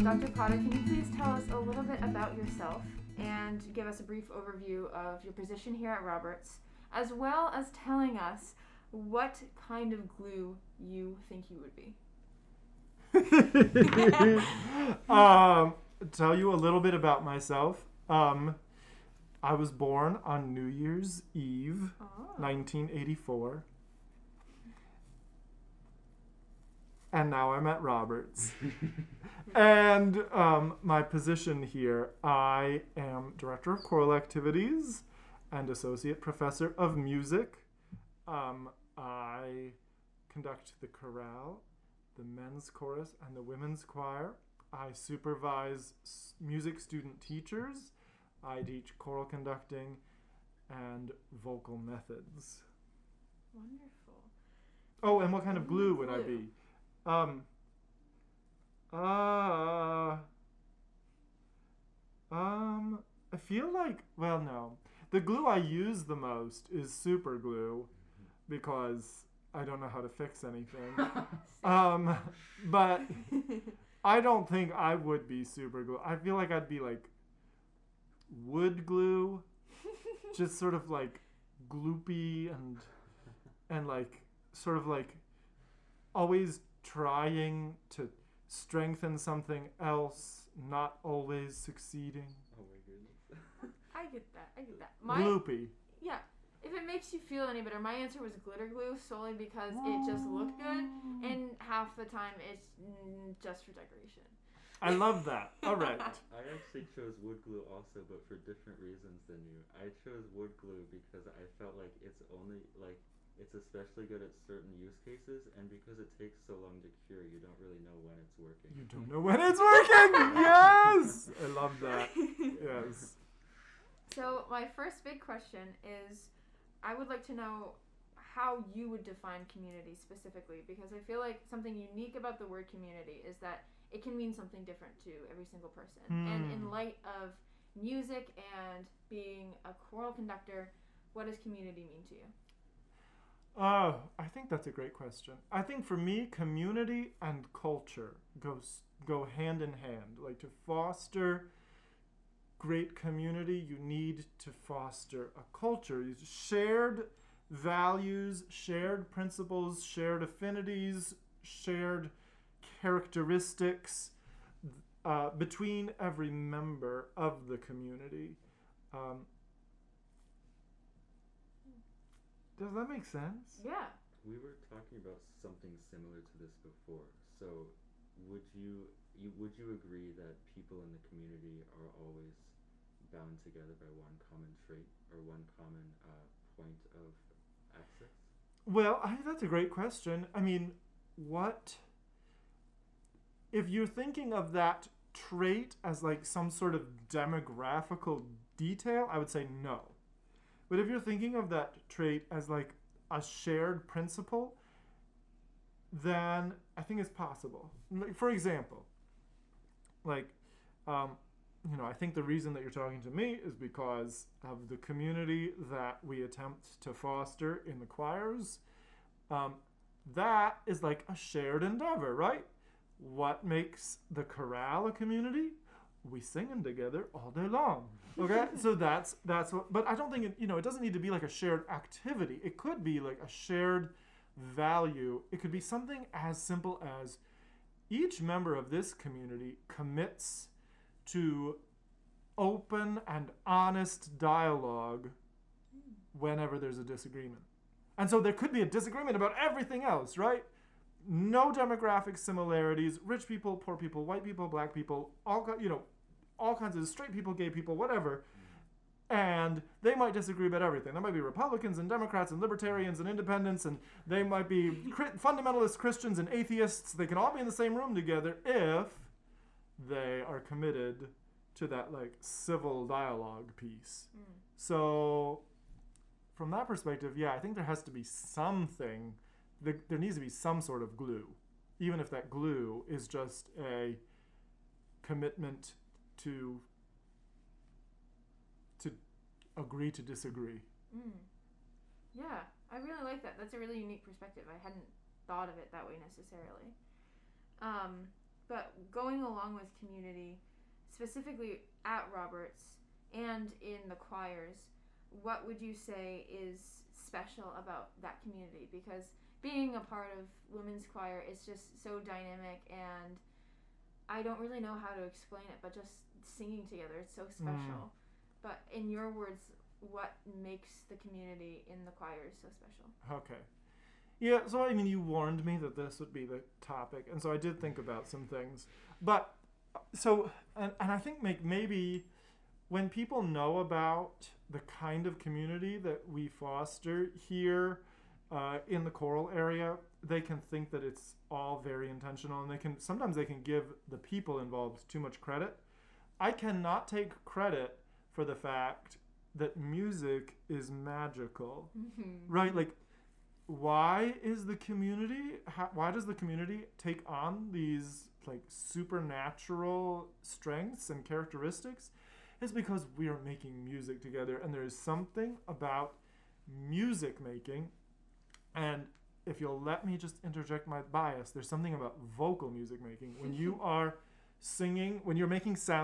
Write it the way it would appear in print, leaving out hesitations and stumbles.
Dr. Potter, can you please tell us a little bit about yourself and give us a brief overview of your position here at Roberts, as well as telling us what kind of glue you think you would be? Tell you a little bit about myself. I was born on New Year's Eve, 1984. And now I'm at Roberts. And my position here, I am Director of Choral Activities and Associate Professor of Music. I conduct the chorale, the men's chorus, and the women's choir. I supervise music student teachers. I teach choral conducting and vocal methods. Wonderful. Oh, and what kind of glue would I be? I feel like, well, no. The glue I use the most is super glue because I don't know how to fix anything. But I don't think I would be super glue. I feel like I'd be like wood glue, just sort of like gloopy and like sort of like always trying to strengthen something else, not always succeeding. Oh my goodness. I get that. Gloopy. Yeah. If it makes you feel any better, my answer was glitter glue solely because it just looked good, and half the time it's just for decoration. I love that. All right. I actually chose wood glue also, but for different reasons than you. I chose wood glue because I felt like it's especially good at certain use cases, and because it takes so long to cure, you don't really know when it's working. You don't know when it's working! Yes! I love that. Yes. So my first big question is, I would like to know how you would define community specifically, because I feel like something unique about the word community is that it can mean something different to every single person. And in light of music and being a choral conductor, what does community mean to you? I think that's a great question. I think for me, community and culture go hand in hand. Like, to foster great community, you need to foster a culture. Shared values, shared principles, shared affinities, shared characteristics between every member of the community. Does that make sense? Yeah. We were talking about something similar to this before. So, would you agree that people in the community are always bound together by one common trait or one common point of access? Well, that's a great question. I mean, if you're thinking of that trait as like some sort of demographical detail, I would say no. But if you're thinking of that trait as like a shared principle, then I think it's possible. For example, like, I think the reason that you're talking to me is because of the community that we attempt to foster in the choirs. That is like a shared endeavor, right? What makes the chorale a community? We singing together all day long. Okay, so that's what. But I don't think it doesn't need to be like a shared activity. It could be like a shared value. It could be something as simple as each member of this community commits to open and honest dialogue whenever there's a disagreement. And so there could be a disagreement about everything else, right? No demographic similarities, rich people, poor people, white people, black people, all kinds of straight people, gay people, whatever. And they might disagree about everything. There might be Republicans and Democrats and libertarians and independents, and they might be fundamentalist Christians and atheists. They can all be in the same room together if they are committed to that like civil dialogue piece. So from that perspective, yeah, I think there has to be something. There needs to be some sort of glue, even if that glue is just a commitment to agree to disagree. Yeah, I really like that. That's a really unique perspective. I hadn't thought of it that way necessarily. But going along with community, specifically at Roberts and in the choirs, what would you say is special about that community? Because being a part of women's choir is just so dynamic, and I don't really know how to explain it, but just singing together, it's so special. But in your words, what makes the community in the choir so special? Okay. Yeah, so I mean, you warned me that this would be the topic, and so I did think about some things. But, so, and I think maybe when people know about the kind of community that we foster here in the choral area, they can think that it's all very intentional, and sometimes they can give the people involved too much credit. I cannot take credit for the fact that music is magical, right? Like, why does the community take on these like supernatural strengths and characteristics? It's because we are making music together, and there is something about music making, and if you'll let me just interject my bias, there's something about vocal music making. When you are singing, when you're making sound